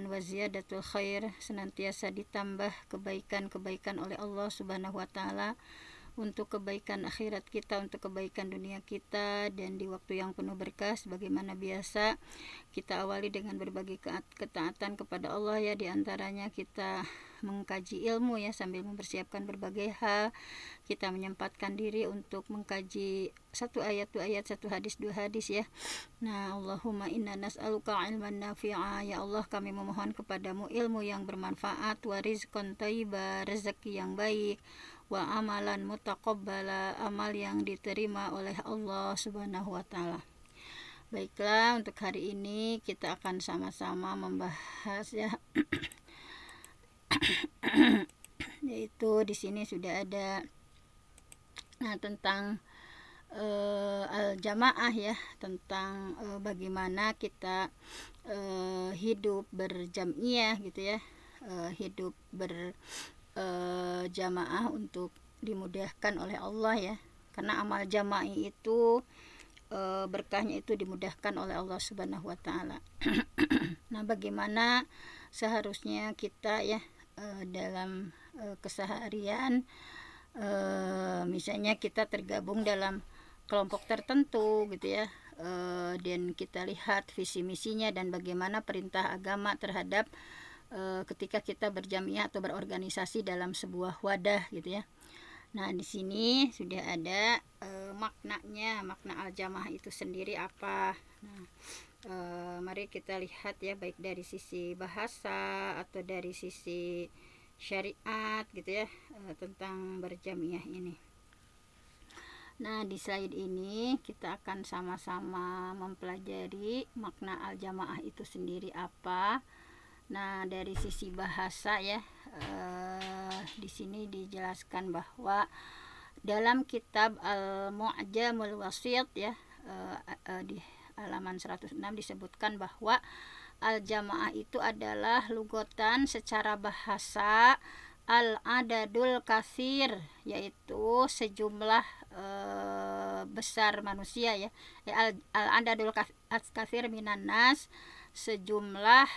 iman wa ziyadatul khair, senantiasa ditambah kebaikan-kebaikan oleh Allah Subhanahu wa taala untuk kebaikan akhirat kita, untuk kebaikan dunia kita, dan di waktu yang penuh berkah sebagaimana biasa kita awali dengan berbagai ketaatan kepada Allah ya, diantaranya kita mengkaji ilmu ya sambil mempersiapkan berbagai hal, kita menyempatkan diri untuk mengkaji satu ayat, dua ayat, satu hadis, dua hadis ya. Nah, Allahumma inna nas'aluka ilman nafi'a, ya Allah kami memohon kepadamu ilmu yang bermanfaat, wa rizqan thayyiba, rezeki yang baik, wa amalan mutaqabbala, amal yang diterima oleh Allah Subhanahu wa taala. Baiklah, untuk hari ini kita akan sama-sama membahas ya yaitu di sini sudah ada tentang al-jamaah ya, tentang bagaimana kita hidup berjamiah gitu ya, hidup berjamaah untuk dimudahkan oleh Allah ya, karena amal jamaah itu berkahnya itu dimudahkan oleh Allah Subhanahu wa taala. Nah, bagaimana seharusnya kita ya dalam keseharian, misalnya kita tergabung dalam kelompok tertentu gitu ya, dan kita lihat visi misinya dan bagaimana perintah agama terhadap ketika kita berjamiah atau berorganisasi dalam sebuah wadah gitu ya. Nah, di sini sudah ada maknanya, makna al-jamaah itu sendiri apa. Nah, mari kita lihat ya, baik dari sisi bahasa atau dari sisi syariat gitu ya, tentang berjamiah ini. Nah, di slide ini kita akan sama-sama mempelajari makna al-jamaah itu sendiri apa. Nah, dari sisi bahasa ya, di sini dijelaskan bahwa dalam kitab Al-Mu'jamul Wasit ya, di halaman 106 disebutkan bahwa al-jamaah itu adalah lugotan secara bahasa al-adadul katsir, yaitu sejumlah besar manusia ya, al-adadul katsir minan nas, sejumlah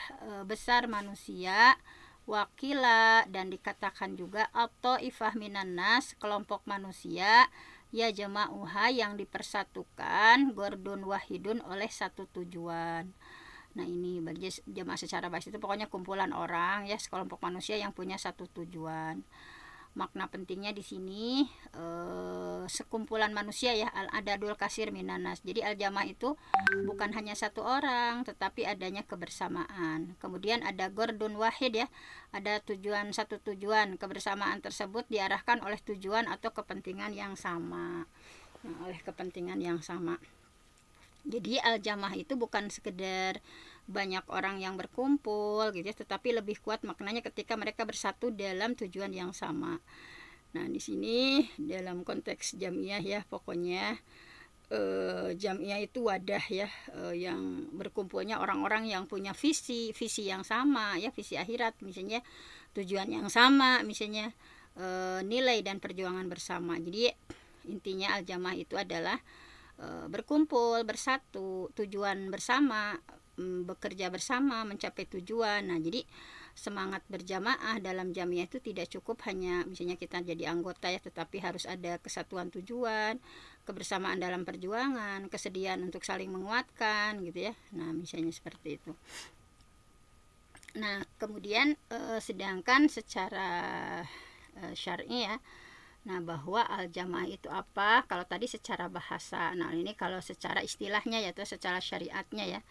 besar manusia, wakila, dan dikatakan juga atau ifah minan nas, kelompok manusia, ya jama'uha, yang dipersatukan, gordun wahidun, oleh satu tujuan. Nah, ini bagi jamaah secara bahasa itu pokoknya kumpulan orang ya, sekelompok manusia yang punya satu tujuan. Makna pentingnya di sini sekumpulan manusia ya, al-adadul kasir minanas. Jadi al-jamaah itu bukan hanya satu orang, tetapi adanya kebersamaan. Kemudian ada gordun wahid ya, ada tujuan, satu tujuan. Kebersamaan tersebut diarahkan oleh tujuan atau kepentingan yang sama. Nah, oleh kepentingan yang sama. Jadi al-jamaah itu bukan sekedar banyak orang yang berkumpul gitu ya, tetapi lebih kuat maknanya ketika mereka bersatu dalam tujuan yang sama. Nah, di sini dalam konteks jamiah ya, pokoknya jamiah itu wadah ya, yang berkumpulnya orang-orang yang punya visi yang sama ya, visi akhirat misalnya, tujuan yang sama misalnya, nilai dan perjuangan bersama. Jadi intinya al-jamaah itu adalah berkumpul, bersatu, tujuan bersama, bekerja bersama mencapai tujuan. Nah, jadi semangat berjamaah dalam jamiah itu tidak cukup hanya misalnya kita jadi anggota ya, tetapi harus ada kesatuan tujuan, kebersamaan dalam perjuangan, kesediaan untuk saling menguatkan gitu ya. Nah, misalnya seperti itu. Nah, kemudian sedangkan secara syar'i ya, nah, bahwa al-jamaah itu apa? Kalau tadi secara bahasa. Nah, ini kalau secara istilahnya yaitu secara syariatnya ya.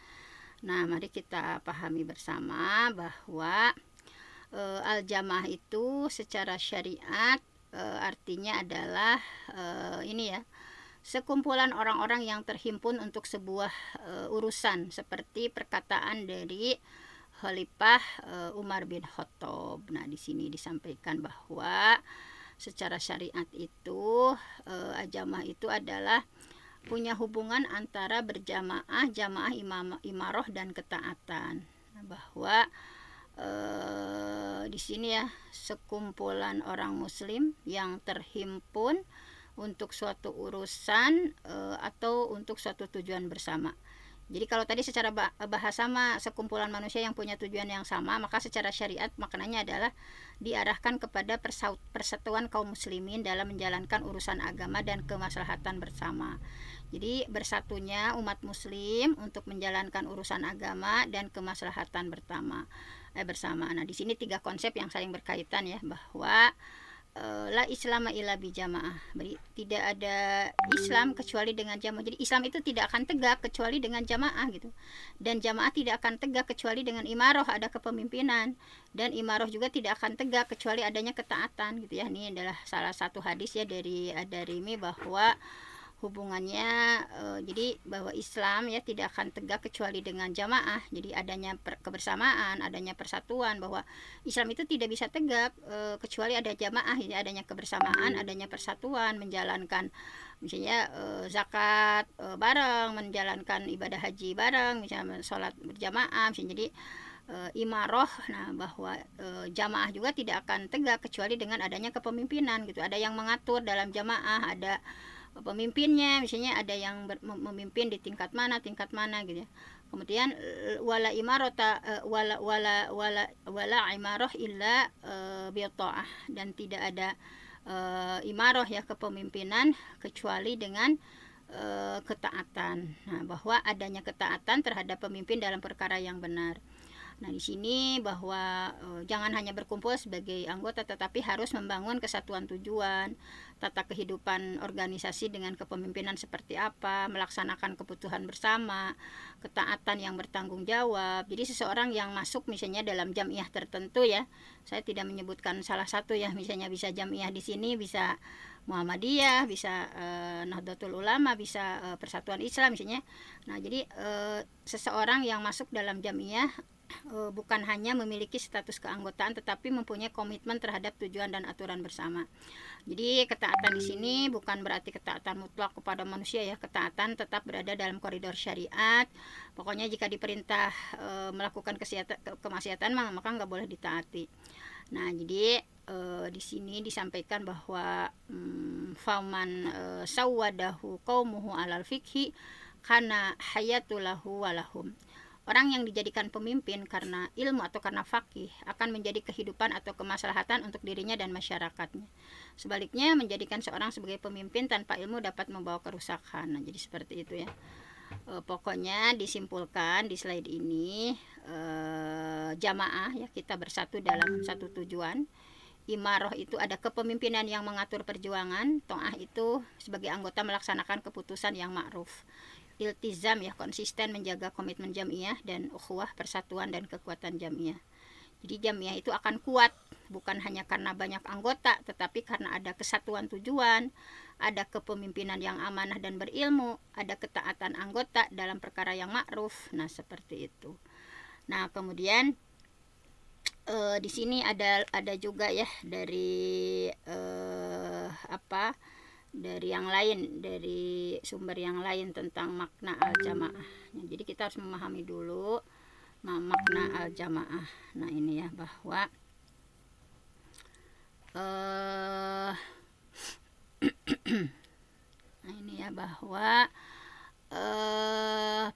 Nah, mari kita pahami bersama bahwa al-jamaah itu secara syariat artinya adalah ini ya, sekumpulan orang-orang yang terhimpun untuk sebuah urusan, seperti perkataan dari Khalifah Umar bin Khattab. Nah, di sini disampaikan bahwa secara syariat itu jamaah itu adalah punya hubungan antara berjamaah, jamaah imaroh dan ketaatan. Nah, bahwa di sini ya, sekumpulan orang muslim yang terhimpun untuk suatu urusan atau untuk suatu tujuan bersama. Jadi kalau tadi secara bahasa mah sekumpulan manusia yang punya tujuan yang sama, maka secara syariat maknanya adalah diarahkan kepada persatuan kaum muslimin dalam menjalankan urusan agama dan kemaslahatan bersama. Jadi bersatunya umat muslim untuk menjalankan urusan agama dan kemaslahatan bersama. Nah, di sini 3 konsep yang saling berkaitan ya, bahwa la islama illa bijamaah. Tidak ada Islam kecuali dengan jamaah. Jadi Islam itu tidak akan tegak kecuali dengan jamaah gitu. Dan jamaah tidak akan tegak kecuali dengan imaroh, ada kepemimpinan. Dan imaroh juga tidak akan tegak kecuali adanya ketaatan gitu ya. Ini adalah salah satu hadis ya dari Ad-Darimi bahwa hubungannya jadi bahwa Islam ya tidak akan tegak kecuali dengan jamaah. Jadi adanya kebersamaan, adanya persatuan, bahwa Islam itu tidak bisa tegak kecuali ada jamaah, ya, adanya kebersamaan, adanya persatuan, menjalankan misalnya zakat bareng, menjalankan ibadah haji bareng, misalnya sholat berjamaah, misalnya. Jadi imaroh, nah bahwa jamaah juga tidak akan tegak kecuali dengan adanya kepemimpinan gitu. Ada yang mengatur dalam jamaah, ada pemimpinnya, misalnya ada yang memimpin di tingkat mana gitu ya. Kemudian wala imarota wala imaroh illa bi'ta'ah, dan tidak ada imaroh ya kepemimpinan kecuali dengan ketaatan. Nah, bahwa adanya ketaatan terhadap pemimpin dalam perkara yang benar. Nah, di sini bahwa jangan hanya berkumpul sebagai anggota, tetapi harus membangun kesatuan tujuan, tata kehidupan organisasi dengan kepemimpinan seperti apa, melaksanakan kebutuhan bersama, ketaatan yang bertanggung jawab. Jadi seseorang yang masuk misalnya dalam jamiah tertentu ya, saya tidak menyebutkan salah satu ya, misalnya bisa jamiah di sini, bisa Muhammadiyah, bisa Nahdlatul Ulama, bisa Persatuan Islam misalnya. Nah, jadi seseorang yang masuk dalam jamiah bukan hanya memiliki status keanggotaan, tetapi mempunyai komitmen terhadap tujuan dan aturan bersama. Jadi ketaatan di sini bukan berarti ketaatan mutlak kepada manusia ya, ketaatan tetap berada dalam koridor syariat. Pokoknya jika diperintah melakukan kemaksiatan maka nggak boleh ditaati. Nah, jadi di sini disampaikan bahwa faman sawwadahu qaumuhu alal fikhi kana hayatulahu walahum. Orang yang dijadikan pemimpin karena ilmu atau karena fakih akan menjadi kehidupan atau kemaslahatan untuk dirinya dan masyarakatnya. Sebaliknya, menjadikan seorang sebagai pemimpin tanpa ilmu dapat membawa kerusakan. Nah, jadi seperti itu ya. Pokoknya disimpulkan di slide ini, jamaah ya, kita bersatu dalam satu tujuan. Imaroh itu ada kepemimpinan yang mengatur perjuangan. To'ah itu sebagai anggota melaksanakan keputusan yang ma'ruf. Iltizam ya, konsisten menjaga komitmen jamiah, dan ukhuwah, persatuan dan kekuatan jamiah. Jadi jamiah itu akan kuat bukan hanya karena banyak anggota, tetapi karena ada kesatuan tujuan, ada kepemimpinan yang amanah dan berilmu, ada ketaatan anggota dalam perkara yang ma'ruf. Nah, seperti itu. Nah, kemudian di sini ada juga ya dari dari yang lain, dari sumber yang lain tentang makna al-jamaah. Nah, jadi kita harus memahami dulu makna al-jamaah. Nah, ini ya, bahwa nah, ini ya, bahwa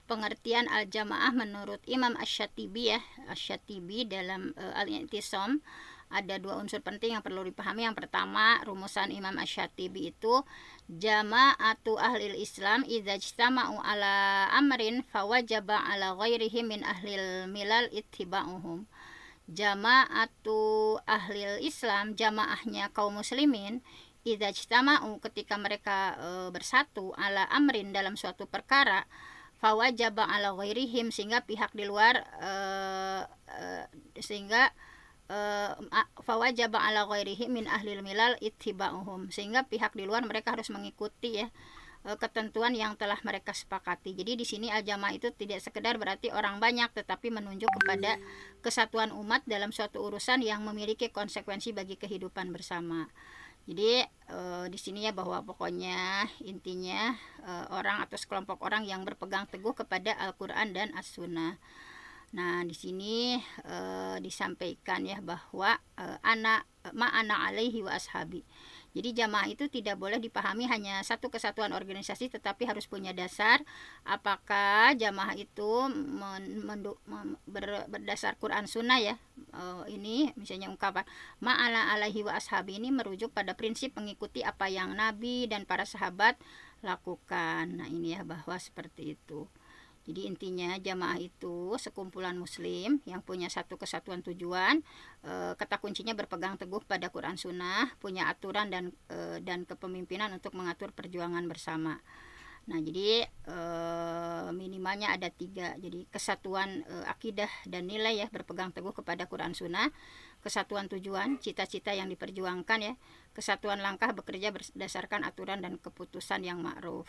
pengertian al-jamaah menurut Imam Asy-Syatibi ya, Asy-Syatibi dalam Al-I'tisam, ada 2 unsur penting yang perlu dipahami. Yang pertama, rumusan Imam Asy-Syatibi itu jama'atu ahlil Islam idza ijtama'u ala amrin fawajaba ala ghairihi min ahlil milal ittiba'uhum. Jama'atu ahlil Islam, jamaahnya kaum muslimin, idza ijtama'u, ketika mereka bersatu, ala amrin, dalam suatu perkara, fawajaba ala ghairihim, sehingga pihak di luar fawajaba ala ghairihi min ahlil milal ittiba'uhum, sehingga pihak di luar mereka harus mengikuti ya ketentuan yang telah mereka sepakati. Jadi di sini al-jamaah itu tidak sekedar berarti orang banyak, tetapi menunjuk kepada kesatuan umat dalam suatu urusan yang memiliki konsekuensi bagi kehidupan bersama. Jadi di sini ya, bahwa pokoknya intinya orang atau sekelompok orang yang berpegang teguh kepada Al-Qur'an dan As-Sunnah. Nah, di sini disampaikan ya bahwa ana alaihi wa ashabi. Jadi jamaah itu tidak boleh dipahami hanya satu kesatuan organisasi, tetapi harus punya dasar. Apakah jamaah itu berdasar Quran Sunnah ya. Ini misalnya ungkapan ma'ala alaihi wa ashabi ini merujuk pada prinsip mengikuti apa yang Nabi dan para sahabat lakukan. Nah ini ya, bahwa seperti itu. Jadi intinya jamaah itu sekumpulan muslim yang punya satu kesatuan tujuan. Kata kuncinya berpegang teguh pada Quran Sunnah, punya aturan dan kepemimpinan untuk mengatur perjuangan bersama. Nah jadi minimalnya ada 3. Jadi kesatuan akidah dan nilai ya, berpegang teguh kepada Quran Sunnah. Kesatuan tujuan, cita-cita yang diperjuangkan ya. Kesatuan langkah, bekerja berdasarkan aturan dan keputusan yang ma'ruf.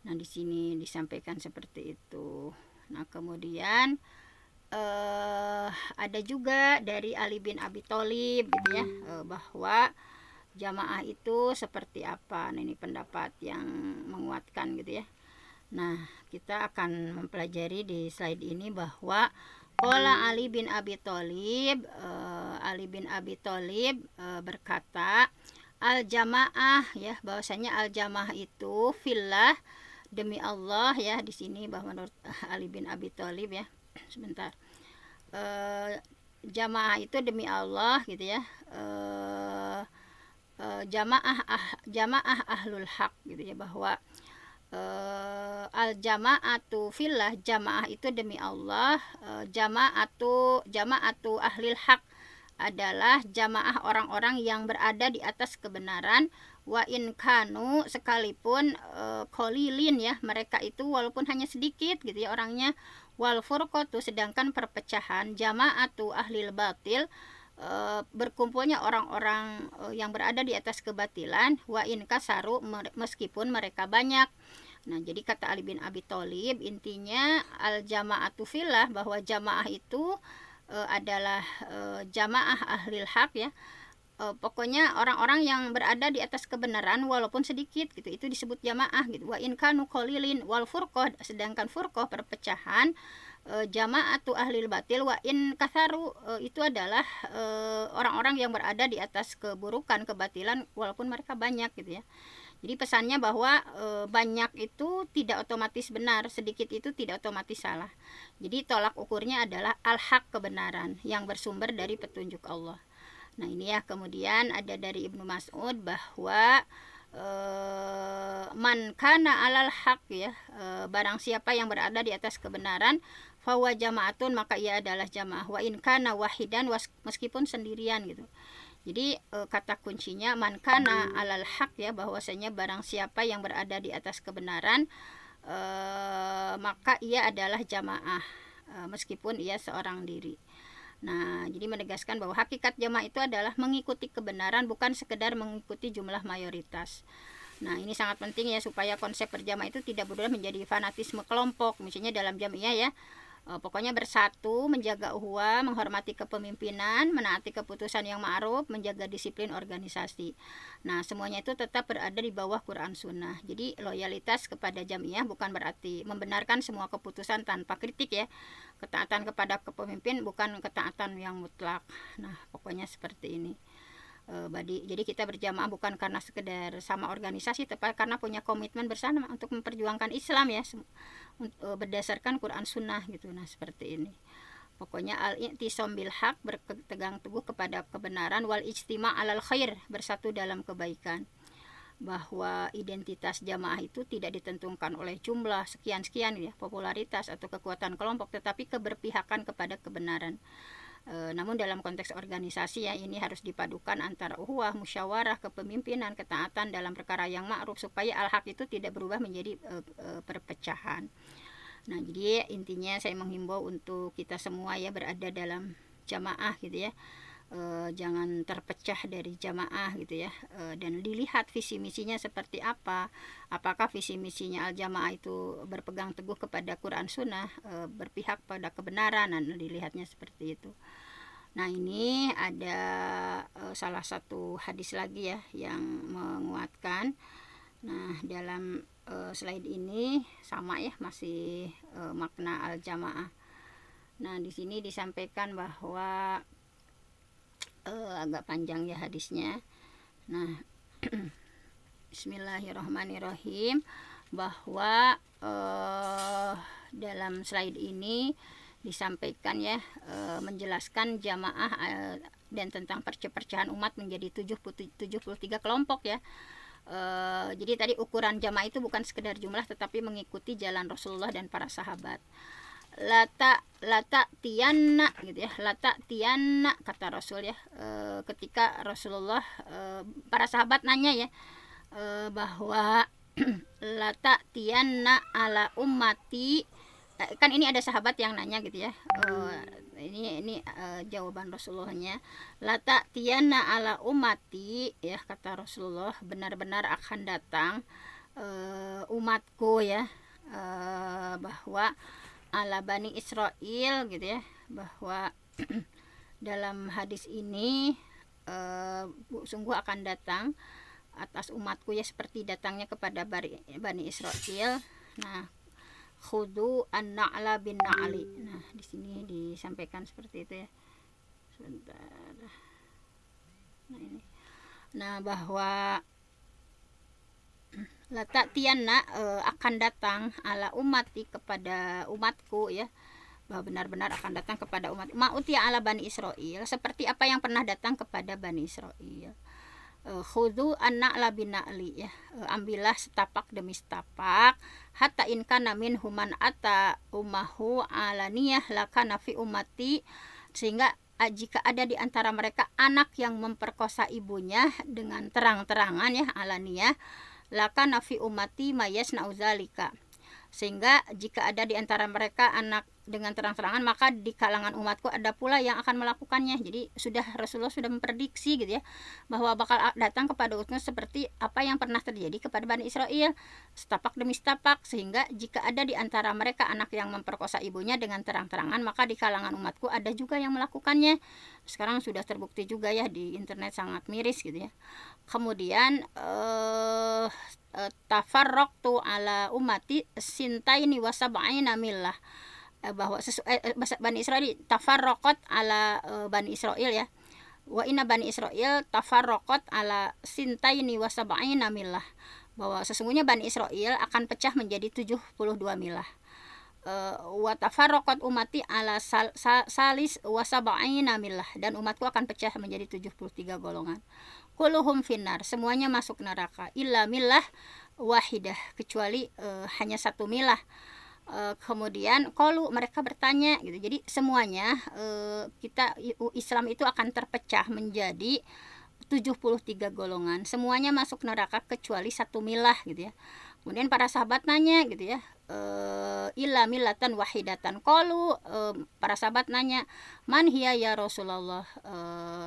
Nah di sini disampaikan seperti itu. Nah kemudian ada juga dari Ali bin Abi Thalib gitu ya, bahwa jamaah itu seperti apa. Nah ini pendapat yang menguatkan gitu ya. Nah kita akan mempelajari di slide ini bahwa qala Ali bin Abi Thalib, Ali bin Abi Thalib berkata al jamaah ya, bahwasanya al jamaah itu fillah, demi Allah ya. Di sini bahwa menurut Ali bin Abi Thalib ya, sebentar, jamaah itu demi Allah gitu ya. Jamaah ahlul haq gitu ya, bahwa al jamaatu fillah, jamaah itu demi Allah. Jamaatu ahlil haq adalah jamaah orang-orang yang berada di atas kebenaran. Wa in kanu, sekalipun kolilin ya, mereka itu walaupun hanya sedikit gitu ya orangnya. Wal furqatu, sedangkan perpecahan jamaatu ahlil batil, berkumpulnya orang-orang yang berada di atas kebatilan. Wa in kasaru, meskipun mereka banyak. Nah jadi kata Ali bin Abi Thalib, intinya al jamaatu fillah, bahwa jamaah itu adalah jamaah ahlil haq ya. Pokoknya orang-orang yang berada di atas kebenaran walaupun sedikit gitu, itu disebut jamaah gitu. Wa in kanu qalilin wal furqah, sedangkan furqah perpecahan, jamaatu ahlil batil. Wa in katharu, itu adalah orang-orang yang berada di atas keburukan, kebatilan walaupun mereka banyak gitu ya. Jadi pesannya bahwa banyak itu tidak otomatis benar, sedikit itu tidak otomatis salah. Jadi tolak ukurnya adalah al-haq, kebenaran yang bersumber dari petunjuk Allah. Nah ini ya, kemudian ada dari Ibnu Mas'ud bahwa man kana alal haq ya, barang siapa yang berada di atas kebenaran, fawa jamaatun, maka ia adalah jamaah. Wa in kana wahidan, meskipun sendirian gitu. Jadi kata kuncinya man kana alal haq ya, bahwasanya barang siapa yang berada di atas kebenaran, maka ia adalah jamaah, meskipun ia seorang diri. Nah, jadi menegaskan bahwa hakikat jamaah itu adalah mengikuti kebenaran, bukan sekedar mengikuti jumlah mayoritas. Nah, ini sangat penting ya, supaya konsep berjamaah itu tidak berubah menjadi fanatisme kelompok. Misalnya dalam jamiah ya, pokoknya bersatu, menjaga ukhuwah, menghormati kepemimpinan, menaati keputusan yang ma'ruf, menjaga disiplin organisasi. Nah semuanya itu tetap berada di bawah Quran Sunnah. Jadi loyalitas kepada jamiah bukan berarti membenarkan semua keputusan tanpa kritik ya. Ketaatan kepada kepemimpin bukan ketaatan yang mutlak. Nah pokoknya seperti ini. Jadi kita berjamaah bukan karena sekedar sama organisasi, tapi karena punya komitmen bersama untuk memperjuangkan Islam ya, berdasarkan Quran Sunnah gitu. Nah seperti ini. Pokoknya al-i'tisam bil haq, berpegang teguh kepada kebenaran, wal ijtima' alal khair, bersatu dalam kebaikan. Bahwa identitas jamaah itu tidak ditentukan oleh jumlah sekian-sekian ya, popularitas atau kekuatan kelompok, tetapi keberpihakan kepada kebenaran. Namun dalam konteks organisasi ya, ini harus dipadukan antara ukhuwah, musyawarah, kepemimpinan, ketaatan dalam perkara yang ma'ruf, supaya al-haq itu tidak berubah menjadi perpecahan. Nah jadi intinya saya menghimbau untuk kita semua ya, berada dalam jamaah gitu ya. Jangan terpecah dari jamaah gitu ya, dan dilihat visi misinya seperti apa. Apakah visi misinya al-jamaah itu berpegang teguh kepada Quran Sunnah, berpihak pada kebenaran, dan dilihatnya seperti itu. Nah ini ada salah satu hadis lagi ya yang menguatkan. Nah dalam slide ini sama ya, masih makna al-jamaah. Nah di sini disampaikan bahwa agak panjang ya hadisnya. Nah, bismillahirrahmanirrahim, bahwa dalam slide ini disampaikan ya, menjelaskan jamaah dan tentang perpecahan umat menjadi 73 kelompok ya. Jadi tadi ukuran jamaah itu bukan sekedar jumlah tetapi mengikuti jalan Rasulullah dan para sahabat. Lata tianna gitu ya, lata tianna kata Rasul ya, ketika Rasulullah, para sahabat nanya ya, bahwa lata tianna ala ummati, kan ini ada sahabat yang nanya gitu ya, ini jawaban Rasulullahnya, lata tianna ala ummati ya, kata Rasulullah, benar-benar akan datang umatku ya, bahwa ala Bani Israel gitu ya, bahwa dalam hadis ini sungguh akan datang atas umatku ya seperti datangnya kepada Bani Israel. Nah, khudu an-na'la bin na'li. Nah, di sini disampaikan seperti itu ya. Sebentar. Nah, ini. Nah, bahwa lata tianna akan datang ala umati kepada umatku ya, bahwa benar-benar akan datang kepada umat ma'utia ala Bani Israel, seperti apa yang pernah datang kepada Bani Israel. Khudu an-na'la bin na'li ya, ambillah setapak demi setapak, hatta in kana min human ata umahu alaniyah lakana fi ummati, sehingga jika ada di antara mereka anak yang memperkosa ibunya dengan terang-terangan ya, alaniyah, lakana fi ummati mayasna'u zalika, sehingga jika ada di antara mereka anak dengan terang-terangan, maka di kalangan umatku ada pula yang akan melakukannya. Jadi Rasulullah sudah memprediksi gitu ya, bahwa bakal datang kepada umatnya seperti apa yang pernah terjadi kepada Bani Israel, setapak demi setapak, sehingga jika ada di antara mereka anak yang memperkosa ibunya dengan terang-terangan, maka di kalangan umatku ada juga yang melakukannya. Sekarang sudah terbukti juga ya, di internet sangat miris gitu ya. Kemudian tafarraqtu ala ummati sintaini wa sab'ina millah, bahwa Bani Israel tafarraqat ala Bani Israel ya, wa inna Bani Israel tafarraqat ala sintaini wa sab'ina millah, bahwa sesungguhnya Bani Israel akan pecah menjadi 72 milah. Wa tafarraqat ummati ala salis wa sab'ina millah, dan umatku akan pecah menjadi 73 golongan. Kulluhum finnar, semuanya masuk neraka, illa millah wahidah, kecuali hanya satu milah. Kemudian kalau mereka bertanya gitu, jadi semuanya Islam itu akan terpecah menjadi 73 golongan, semuanya masuk neraka kecuali satu milah gitu ya. Kemudian para sahabat nanya gitu ya, illa millatan wahidatan. Qalu, para sahabat nanya, man hiya ya Rasulullah,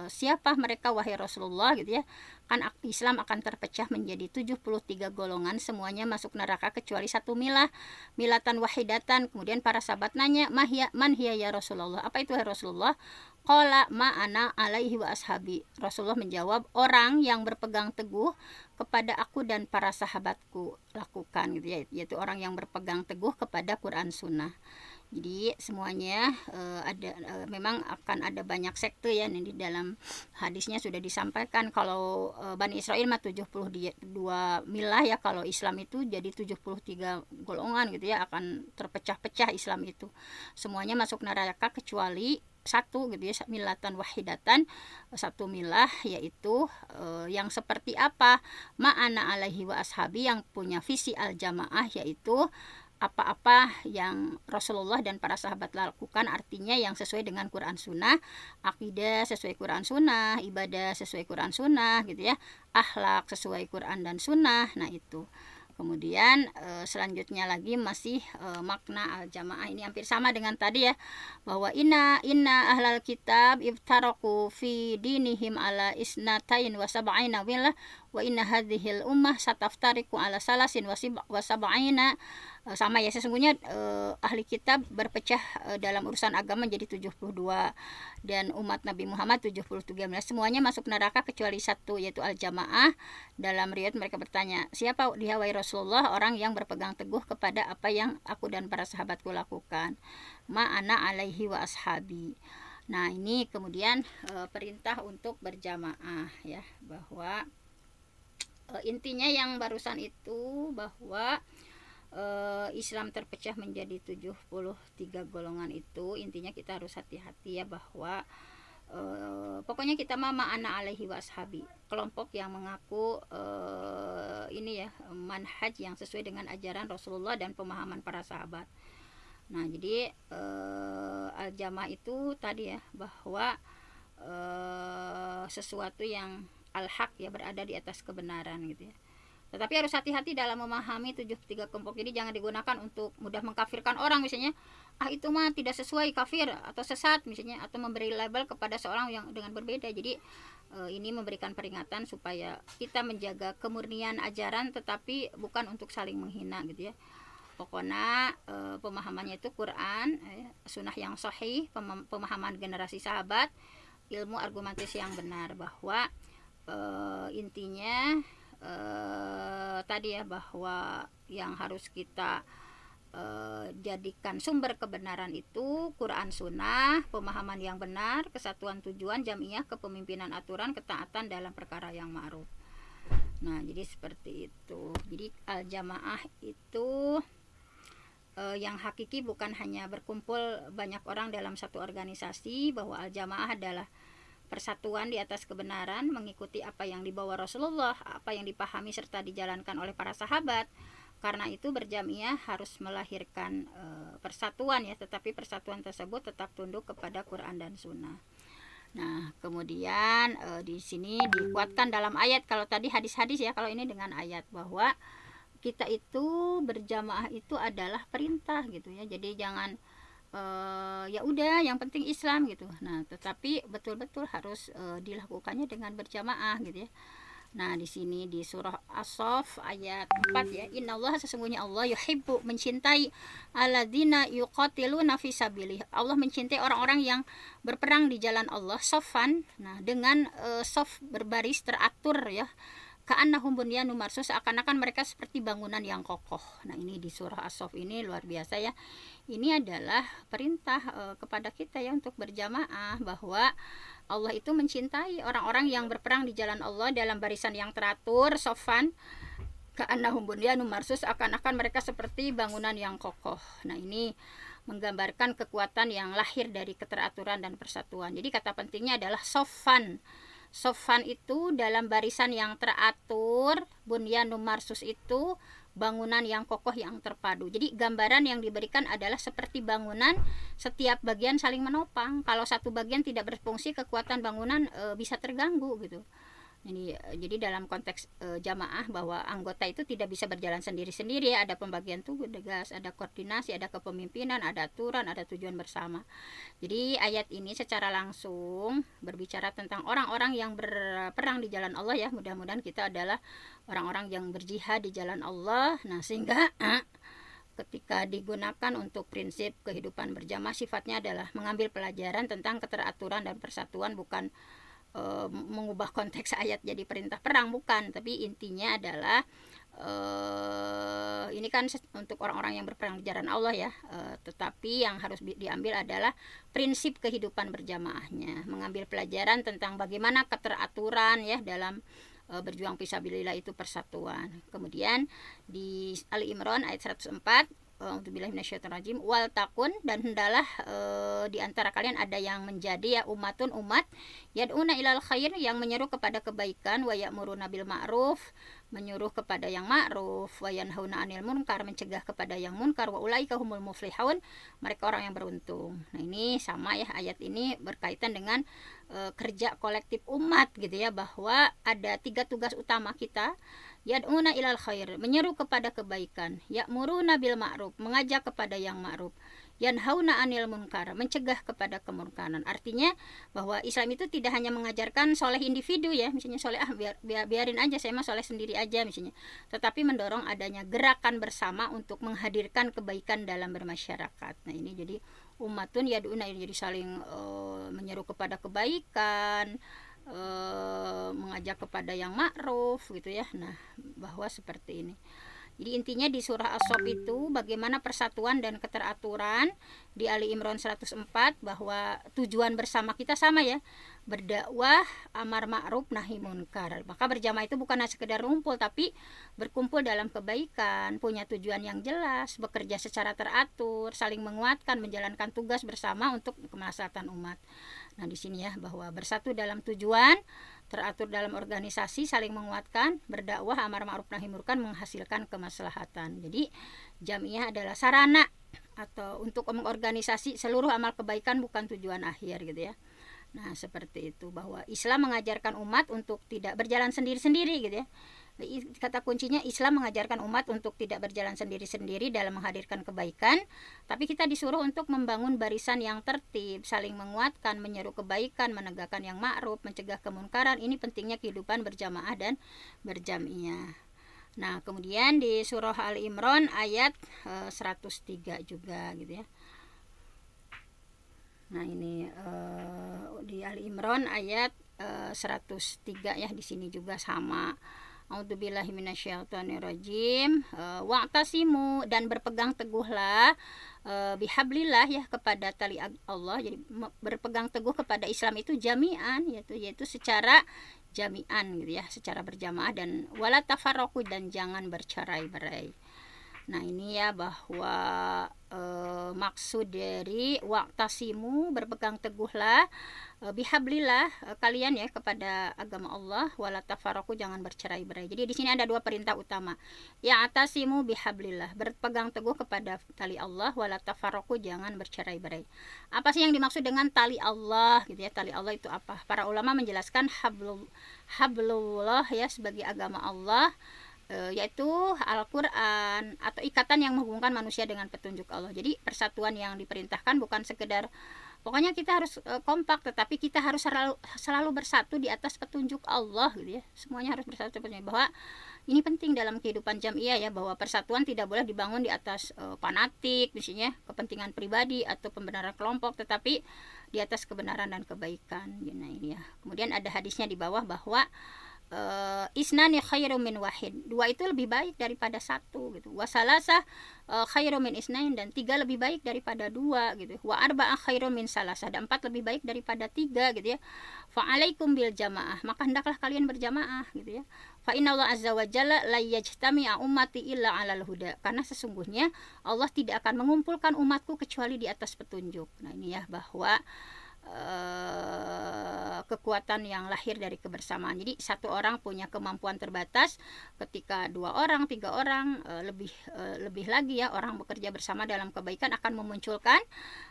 siapa mereka wahai Rasulullah gitu ya. Kan Islam akan terpecah menjadi 73 golongan, semuanya masuk neraka kecuali satu milah, milatan wahidatan. Kemudian para sahabat nanya, man hiya ya Rasulullah, apa itu ya Rasulullah? Qala ma ana alaihi wa ashabi. Rasulullah menjawab, orang yang berpegang teguh kepada aku dan para sahabatku lakukan gitu ya, yaitu orang yang berpegang teguh kepada Quran Sunnah. Jadi semuanya memang akan ada banyak sekte ya, ini di dalam hadisnya sudah disampaikan. Kalau Bani Israel mah 72 milah ya, kalau Islam itu jadi 73 golongan gitu ya, akan terpecah-pecah Islam itu. Semuanya masuk neraka kecuali satu gitu ya, milatan wahidatan, satu milah, yaitu yang seperti apa, ma'ana alaihi wa ashabi, yang punya visi al-jamaah, yaitu apa-apa yang Rasulullah dan para sahabat lakukan, artinya yang sesuai dengan Quran Sunnah, akidah sesuai Quran Sunnah, ibadah sesuai Quran Sunnah gitu ya, akhlak sesuai Quran dan Sunnah. Nah itu. Kemudian selanjutnya lagi masih makna al-jamaah, ini hampir sama dengan tadi ya, bahwa inna ahlal kitab iftaraku fi dinihim ala isnatain wa sab'ina milah, wa inna hadhil ummah sataftariku ala salasin wa sab'ina. Sama ya, sesungguhnya ahli kitab berpecah dalam urusan agama jadi 72, dan umat Nabi Muhammad 73. Semuanya masuk neraka kecuali satu, yaitu al-jamaah. Dalam riwayat mereka bertanya, siapa dia wahai Rasulullah? Orang yang berpegang teguh kepada apa yang aku dan para sahabatku lakukan, ma'ana alaihi wa ashabi. Nah ini kemudian perintah untuk berjamaah ya, bahwa intinya yang barusan itu bahwa Islam terpecah menjadi 73 golongan itu, intinya kita harus hati-hati ya, bahwa pokoknya kita ma'ana alaihi washabi, kelompok yang mengaku ini ya, manhaj yang sesuai dengan ajaran Rasulullah dan pemahaman para sahabat. Nah, jadi al-jamaah itu tadi ya, bahwa sesuatu yang al-haq ya, berada di atas kebenaran gitu ya. Tetapi harus hati-hati dalam memahami 73 kelompok. Jadi jangan digunakan untuk mudah mengkafirkan orang, misalnya itu mah tidak sesuai, kafir atau sesat misalnya, atau memberi label kepada seorang yang dengan berbeda. Jadi ini memberikan peringatan supaya kita menjaga kemurnian ajaran, tetapi bukan untuk saling menghina gitu ya. Pokoknya pemahamannya itu Quran, sunnah yang sahih, pemahaman generasi sahabat, ilmu argumentasi yang benar, bahwa intinya tadi ya, bahwa yang harus kita jadikan sumber kebenaran itu Quran, sunnah, pemahaman yang benar, kesatuan tujuan, jamiah, kepemimpinan, aturan, ketaatan dalam perkara yang ma'ruf. Nah, jadi seperti itu. Jadi al-jamaah itu yang hakiki bukan hanya berkumpul banyak orang dalam satu organisasi, bahwa al-jamaah adalah persatuan di atas kebenaran, mengikuti apa yang dibawa Rasulullah, apa yang dipahami serta dijalankan oleh para sahabat. Karena itu berjamiah harus melahirkan persatuan ya, tetapi persatuan tersebut tetap tunduk kepada Quran dan Sunnah. Nah, kemudian di sini dikuatkan dalam ayat, kalau tadi hadis-hadis ya, kalau ini dengan ayat, bahwa kita itu berjamaah itu adalah perintah gitu ya. Jadi jangan ya udah yang penting Islam gitu. Nah, tetapi betul-betul harus dilakukannya dengan berjamaah gitu ya. Nah, di sini di surah As-Saff ayat 4 ya, innallaha, sesungguhnya Allah, yuhibbu, mencintai, alladzina yuqatiluna fi sabilih, Allah mencintai orang-orang yang berperang di jalan Allah, safan, nah dengan saf berbaris teratur ya, ka'annahum bunyanun marsus, seakan-akan mereka seperti bangunan yang kokoh. Nah, ini di surah As-Saff ini luar biasa ya. Ini adalah perintah kepada kita ya untuk berjamaah, bahwa Allah itu mencintai orang-orang yang berperang di jalan Allah dalam barisan yang teratur, sofan, ka'annahum bunyanun marsus, akan-akan mereka seperti bangunan yang kokoh. Nah, ini menggambarkan kekuatan yang lahir dari keteraturan dan persatuan. Jadi kata pentingnya adalah sofan. Sofan itu dalam barisan yang teratur, bunyanun marsus itu bangunan yang kokoh yang terpadu. Jadi gambaran yang diberikan adalah seperti bangunan, setiap bagian saling menopang. Kalau satu bagian tidak berfungsi, kekuatan bangunan bisa terganggu gitu. Jadi dalam konteks jamaah, bahwa anggota itu tidak bisa berjalan sendiri-sendiri, ada pembagian tugas, ada koordinasi, ada kepemimpinan, ada aturan, ada tujuan bersama. Jadi ayat ini secara langsung berbicara tentang orang-orang yang berperang di jalan Allah ya. Mudah-mudahan kita adalah orang-orang yang berjihad di jalan Allah. Nah, sehingga ketika digunakan untuk prinsip kehidupan berjamaah, sifatnya adalah mengambil pelajaran tentang keteraturan dan persatuan, bukan mengubah konteks ayat jadi perintah perang, bukan. Tapi intinya adalah ini kan untuk orang-orang yang berperang di jalan Allah ya, tetapi yang harus diambil adalah prinsip kehidupan berjamaahnya, mengambil pelajaran tentang bagaimana keteraturan ya dalam berjuang fisabilillah, itu persatuan. Kemudian di Ali Imran ayat 104, A'udzubillahi minasyaitonirrajim, wal takun, dan hendalah di antara kalian ada yang menjadi ya umatun, umat, yad'una ilal khair, yang menyeru kepada kebaikan, wa ya'muruna bil ma'ruf, menyuruh kepada yang ma'ruf, wa yanhauna 'anil munkar, mencegah kepada yang munkar, wa ulaika humul muflihun, mereka orang yang beruntung. Nah, ini sama ya, ayat ini berkaitan dengan kerja kolektif umat gitu ya, bahwa ada 3 tugas utama kita. Yad'una ilal khair, menyeru kepada kebaikan, ya'muruna bil ma'ruf, mengajak kepada yang ma'ruf, yanhauna 'anil munkar, mencegah kepada kemungkaran. Artinya bahwa Islam itu tidak hanya mengajarkan soleh individu ya, misalnya soleh biarin aja, saya mah soleh sendiri aja misalnya, tetapi mendorong adanya gerakan bersama untuk menghadirkan kebaikan dalam bermasyarakat. Nah, ini jadi umatun yad'una, jadi saling menyeru kepada kebaikan, mengajak kepada yang ma'ruf gitu ya. Nah, bahwa seperti ini. Jadi intinya di surah As-Saff itu bagaimana persatuan dan keteraturan. Di Ali Imran 104 bahwa tujuan bersama kita sama ya, berdakwah, amar ma'ruf, nahi munkar. Maka berjamaah itu bukan hanya sekedar ngumpul, tapi berkumpul dalam kebaikan, punya tujuan yang jelas, bekerja secara teratur, saling menguatkan, menjalankan tugas bersama untuk kemaslahatan umat. Nah di sini ya, bahwa bersatu dalam tujuan, teratur dalam organisasi, saling menguatkan, berdakwah, amar ma'ruf, nahi munkar, menghasilkan kemaslahatan. Jadi jamiah adalah sarana atau untuk mengorganisasi seluruh amal kebaikan, bukan tujuan akhir gitu ya. Nah seperti itu, bahwa Islam mengajarkan umat untuk tidak berjalan sendiri-sendiri gitu ya. Kata kuncinya, Islam mengajarkan umat untuk tidak berjalan sendiri-sendiri dalam menghadirkan kebaikan, tapi kita disuruh untuk membangun barisan yang tertib, saling menguatkan, menyeru kebaikan, menegakkan yang ma'ruf, mencegah kemunkaran. Ini pentingnya kehidupan berjamaah dan berjamiah. Nah kemudian di surah Ali Imran ayat 103 juga gitu ya. Nah ini di Ali Imran ayat 103 ya, di sini juga sama. A'udzubillahi minasyaitonirrajim. Wa'tasimu, dan berpegang teguhlah bihablillah ya, kepada tali Allah. Jadi berpegang teguh kepada Islam itu jami'an, yaitu secara jami'an gitu ya, secara berjamaah, dan wala tafarraqu, dan jangan bercerai-berai. Nah ini ya, bahwa maksud dari wa'tasimu, berpegang teguhlah bihablillah, kalian ya, kepada agama Allah, wala tafarraqu, jangan bercerai-berai. Jadi di sini ada dua perintah utama. Ya atasimu bihablillah, berpegang teguh kepada tali Allah, wala tafarraqu, jangan bercerai-berai. Apa sih yang dimaksud dengan tali Allah gitu ya? Tali Allah itu apa? Para ulama menjelaskan hablullah ya, sebagai agama Allah, yaitu Al-Quran, atau ikatan yang menghubungkan manusia dengan petunjuk Allah. Jadi persatuan yang diperintahkan bukan sekedar pokoknya kita harus kompak, tetapi kita harus selalu bersatu di atas petunjuk Allah gitu ya. Semuanya harus bersatu, bahwa ini penting dalam kehidupan jamiah ya, bahwa persatuan tidak boleh dibangun di atas fanatik misalnya, kepentingan pribadi atau pembenaran kelompok, tetapi di atas kebenaran dan kebaikan. Nah ini ya. Kemudian ada hadisnya di bawah bahwa isnani khairum min wahid, dua itu lebih baik daripada satu gitu. Wasalasa khairum min isnain, dan tiga lebih baik daripada dua gitu. Wa arba'a khairum min salasah, dan empat lebih baik daripada tiga gitu ya. Fa alaikum bil jamaah, maka hendaklah kalian berjamaah gitu ya. Fa innallaha azza wa jalla la yajtami'a ummati illa 'alal huda, karena sesungguhnya Allah tidak akan mengumpulkan umatku kecuali di atas petunjuk. Nah ini ya, bahwa kekuatan yang lahir dari kebersamaan. Jadi satu orang punya kemampuan terbatas, ketika dua orang, tiga orang, lebih lagi ya, orang bekerja bersama dalam kebaikan akan memunculkan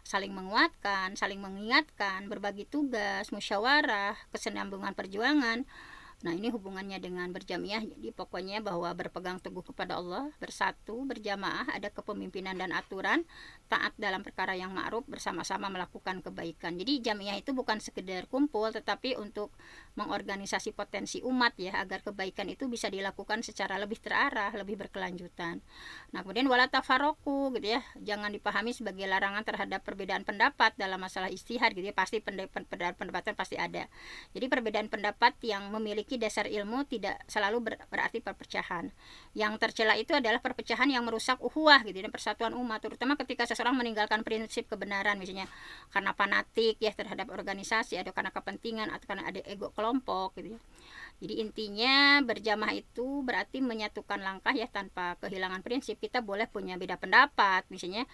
saling menguatkan, saling mengingatkan, berbagi tugas, musyawarah, kesinambungan perjuangan. Nah ini hubungannya dengan berjamiah. Jadi pokoknya bahwa berpegang teguh kepada Allah, bersatu, berjamaah, ada kepemimpinan dan aturan, taat dalam perkara yang ma'ruf, bersama-sama melakukan kebaikan. Jadi jamiah itu bukan sekedar kumpul, tetapi untuk mengorganisasi potensi umat ya, agar kebaikan itu bisa dilakukan secara lebih terarah, lebih berkelanjutan. Nah kemudian wala tafarraqu gitu ya, jangan dipahami sebagai larangan terhadap perbedaan pendapat dalam masalah ijtihad gitu ya. Pasti perbedaan pendapat pasti ada. Jadi perbedaan pendapat yang memiliki dasar ilmu tidak selalu berarti perpecahan. Yang tercela itu adalah perpecahan yang merusak ukhuwah gitu dan persatuan umat, terutama ketika seseorang meninggalkan prinsip kebenaran misalnya karena fanatik ya terhadap organisasi, atau karena kepentingan, atau karena ada ego kelompok gitu ya. Jadi intinya berjamaah itu berarti menyatukan langkah ya, tanpa kehilangan prinsip. Kita boleh punya beda pendapat misalnya,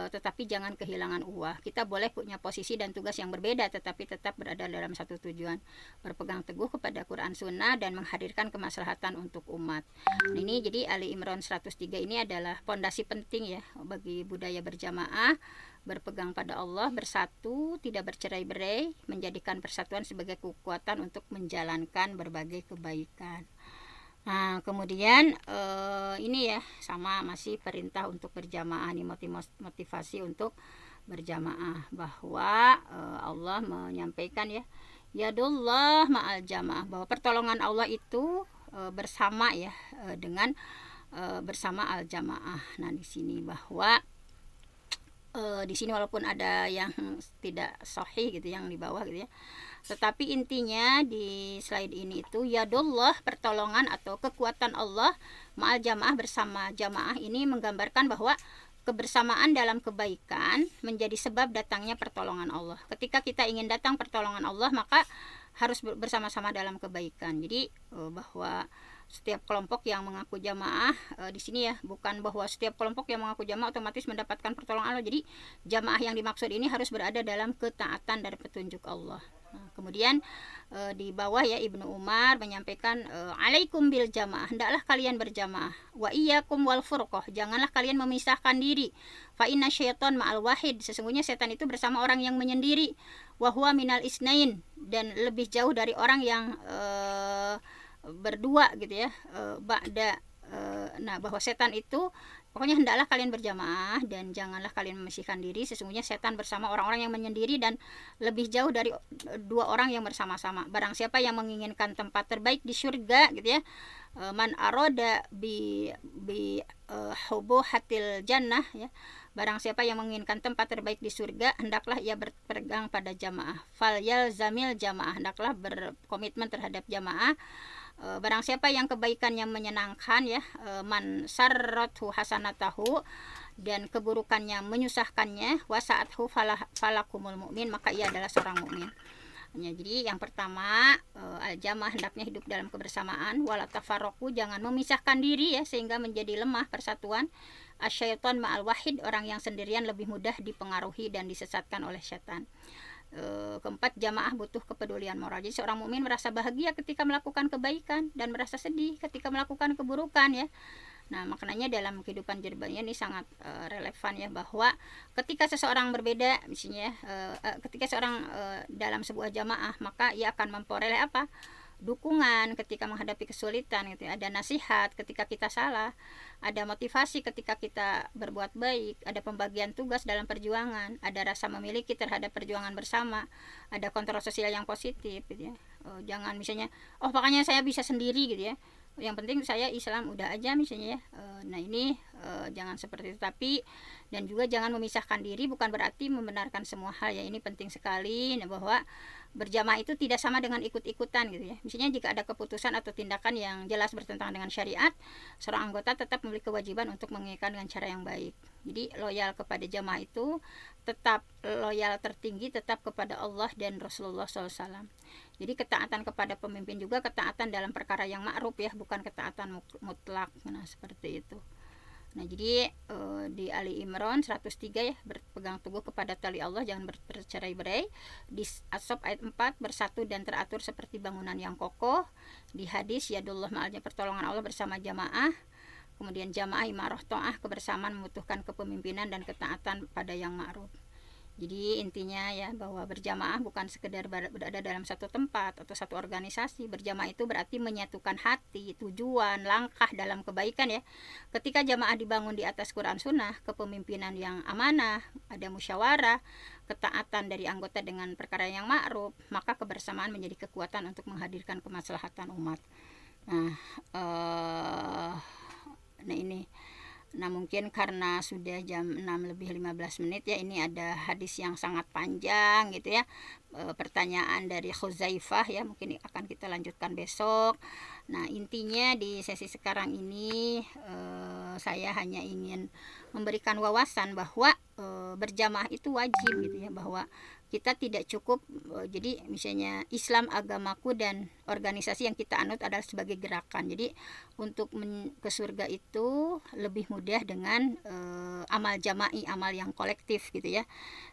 tetapi jangan kehilangan ukhuwah. Kita boleh punya posisi dan tugas yang berbeda, tetapi tetap berada dalam satu tujuan, berpegang teguh kepada Quran Sunnah dan menghadirkan kemaslahatan untuk umat. Nah, ini jadi Ali Imran 103 ini adalah pondasi penting ya bagi budaya berjamaah, berpegang pada Allah, bersatu, tidak bercerai-berai, menjadikan persatuan sebagai kekuatan untuk menjalankan berbagai kebaikan. Nah kemudian ini ya, sama masih perintah untuk berjamaah, ini motivasi untuk berjamaah, bahwa Allah menyampaikan ya, yadullah ma'al jamaah, bahwa pertolongan Allah itu bersama ya, dengan bersama al jamaah. Nah di sini bahwa di sini walaupun ada yang tidak sahih gitu yang di bawah gitu ya. Tetapi intinya di slide ini itu yadullah, pertolongan atau kekuatan Allah ma'al jamaah, bersama jamaah, ini menggambarkan bahwa kebersamaan dalam kebaikan menjadi sebab datangnya pertolongan Allah. Ketika kita ingin datang pertolongan Allah, maka harus bersama-sama dalam kebaikan. Jadi bahwa setiap kelompok yang mengaku jamaah di sini ya, bukan bahwa setiap kelompok yang mengaku jamaah otomatis mendapatkan pertolongan Allah. Jadi jamaah yang dimaksud ini harus berada dalam ketaatan dari petunjuk Allah. Nah, kemudian di bawah ya, Ibnu Umar menyampaikan alaikum bil jamaah, hendaklah kalian berjamaah, wa iyyakum wal furqah, janganlah kalian memisahkan diri, fa inna syaitan ma'al wahid, sesungguhnya setan itu bersama orang yang menyendiri, wa huwa minal isnain, dan lebih jauh dari orang yang berdua gitu ya, nah bahwa setan itu pokoknya hendaklah kalian berjamaah dan janganlah kalian memisahkan diri, sesungguhnya setan bersama orang-orang yang menyendiri dan lebih jauh dari dua orang yang bersama-sama. Barang siapa yang menginginkan tempat terbaik di surga gitu ya, man aroda bi hubuhatil jannah ya, barang siapa yang menginginkan tempat terbaik di surga, hendaklah ia berpegang pada jamaah. Fal yalzamil jamaah, hendaklah berkomitmen terhadap jamaah. Barang siapa yang kebaikannya menyenangkan ya, man sarrathu hasanatahu, dan keburukannya menyusahkannya, wasaathu falakumul mu'min, maka ia adalah seorang mukmin. Jadi yang pertama, al-jamaah, hendaknya hidup dalam kebersamaan, wala tafarraqu, jangan memisahkan diri ya sehingga menjadi lemah persatuan. Asyaiton ma'al wahid, orang yang sendirian lebih mudah dipengaruhi dan disesatkan oleh setan. Keempat, jamaah butuh kepedulian moral. Jadi seorang mukmin merasa bahagia ketika melakukan kebaikan dan merasa sedih ketika melakukan keburukan ya. Nah, maknanya dalam kehidupan jerbannya ini sangat relevan ya, bahwa ketika seseorang berbeda misalnya ketika seorang dalam sebuah jamaah, maka ia akan memperoleh apa? Dukungan ketika menghadapi kesulitan gitu, ada nasihat ketika kita salah, ada motivasi ketika kita berbuat baik, ada pembagian tugas dalam perjuangan, ada rasa memiliki terhadap perjuangan bersama, ada kontrol sosial yang positif gitu ya. Jangan misalnya pokoknya saya bisa sendiri gitu ya, yang penting saya Islam udah aja misalnya ya. Nah ini jangan seperti itu. Tapi dan juga jangan memisahkan diri, bukan berarti membenarkan semua hal ya, ini penting sekali. Nah, bahwa berjamaah itu tidak sama dengan ikut-ikutan gitu ya. Misalnya jika ada keputusan atau tindakan yang jelas bertentangan dengan syariat, seorang anggota tetap memiliki kewajiban untuk mengingatkan dengan cara yang baik. Jadi loyal kepada jamaah itu tetap loyal tertinggi tetap kepada Allah dan Rasulullah SAW. Jadi ketaatan kepada pemimpin juga ketaatan dalam perkara yang ma'ruf ya, bukan ketaatan mutlak. Nah seperti itu. Nah jadi di Ali Imran 103 ya, berpegang teguh kepada tali Allah, jangan bercerai-berai. Di As-Saff ayat 4, bersatu dan teratur seperti bangunan yang kokoh. Di hadis yadullah ma'alnya, pertolongan Allah bersama jamaah. Kemudian jamaah imarah ta'ah, kebersamaan membutuhkan kepemimpinan dan ketaatan pada yang ma'ruf. Jadi intinya ya, bahwa berjamaah bukan sekedar berada dalam satu tempat atau satu organisasi. Berjamaah itu berarti menyatukan hati, tujuan, langkah dalam kebaikan ya. Ketika jamaah dibangun di atas Quran Sunnah, kepemimpinan yang amanah, ada musyawarah, ketaatan dari anggota dengan perkara yang ma'ruf, maka kebersamaan menjadi kekuatan untuk menghadirkan kemaslahatan umat. Nah ini, nah mungkin karena sudah jam 6 lebih 15 menit ya, ini ada hadis yang sangat panjang gitu ya, pertanyaan dari Khuzaifah ya, mungkin akan kita lanjutkan besok. Nah intinya di sesi sekarang ini saya hanya ingin memberikan wawasan bahwa berjamaah itu wajib gitu ya, bahwa kita tidak cukup jadi misalnya Islam agamaku dan organisasi yang kita anut adalah sebagai gerakan. Jadi untuk ke surga itu lebih mudah dengan amal jama'i, amal yang kolektif gitu ya.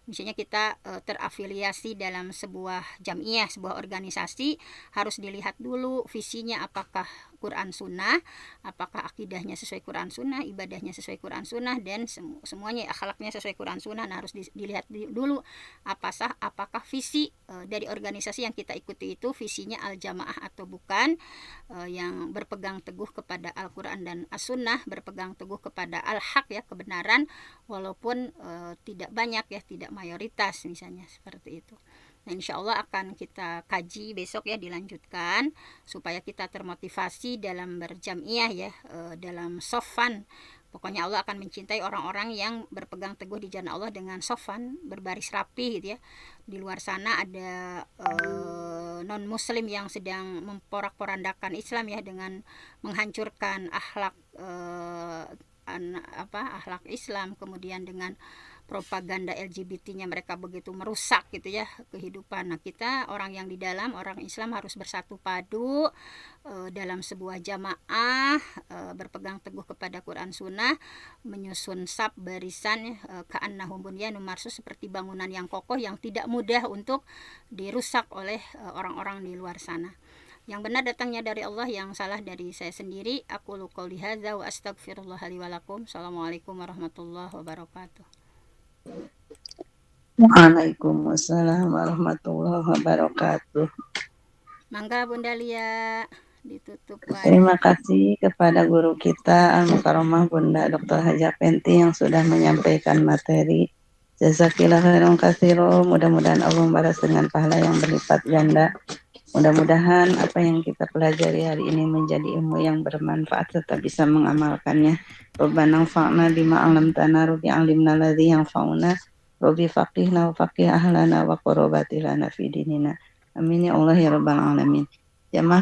Misalnya kita terafiliasi dalam sebuah jamiah, sebuah organisasi, harus dilihat dulu visinya apakah Quran Sunnah, apakah akidahnya sesuai Quran Sunnah, ibadahnya sesuai Quran Sunnah, dan semuanya akhlaknya sesuai Quran Sunnah. Nah harus dilihat dulu apakah visi dari organisasi yang kita ikuti itu visinya al-jamaah atau bukan, yang berpegang teguh kepada Al-Quran dan As-Sunnah, berpegang teguh kepada al-haq ya, kebenaran, walaupun tidak banyak ya, tidak mayoritas misalnya seperti itu. Nah, insya Allah akan kita kaji besok ya, dilanjutkan supaya kita termotivasi dalam berjamiah ya, dalam sofan. Pokoknya Allah akan mencintai orang-orang yang berpegang teguh di jalan Allah dengan sofan, berbaris rapi gitu ya. Di luar sana ada non muslim yang sedang memporak-porandakan Islam ya, dengan menghancurkan akhlak akhlak Islam, kemudian dengan propaganda LGBT-nya mereka begitu merusak gitu ya kehidupan. Nah, kita orang yang di dalam, orang Islam harus bersatu padu dalam sebuah jamaah, berpegang teguh kepada Quran Sunnah, menyusun saf barisan ka'annahum bunyanun marsus, seperti bangunan yang kokoh yang tidak mudah untuk dirusak oleh orang-orang di luar sana. Yang benar datangnya dari Allah, yang salah dari saya sendiri. Aku qouli hadza wa astaghfirullah li wa lakum. Assalamualaikum warahmatullahi wabarakatuh. Waalaikumsalam warahmatullahi wabarakatuh. Mangga Bunda Lia, ditutup Terima kasih kepada guru kita Al-Mukarramah Bunda Dr. Haja Penti yang sudah menyampaikan materi. Jazakillah khairan katsiro. Mudah-mudahan Allah membalas dengan pahala yang berlipat ganda. Mudah-mudahan apa yang kita pelajari hari ini menjadi ilmu yang bermanfaat serta bisa mengamalkannya. Rabbana fa'na bima 'allamtana, rabbi 'allimna alladzi yanfa'una, rabbi faqihna wa faqih ahlana wa qurrabatilana fi dinina. Amin ya Allah ya rabbal alamin. Jamaah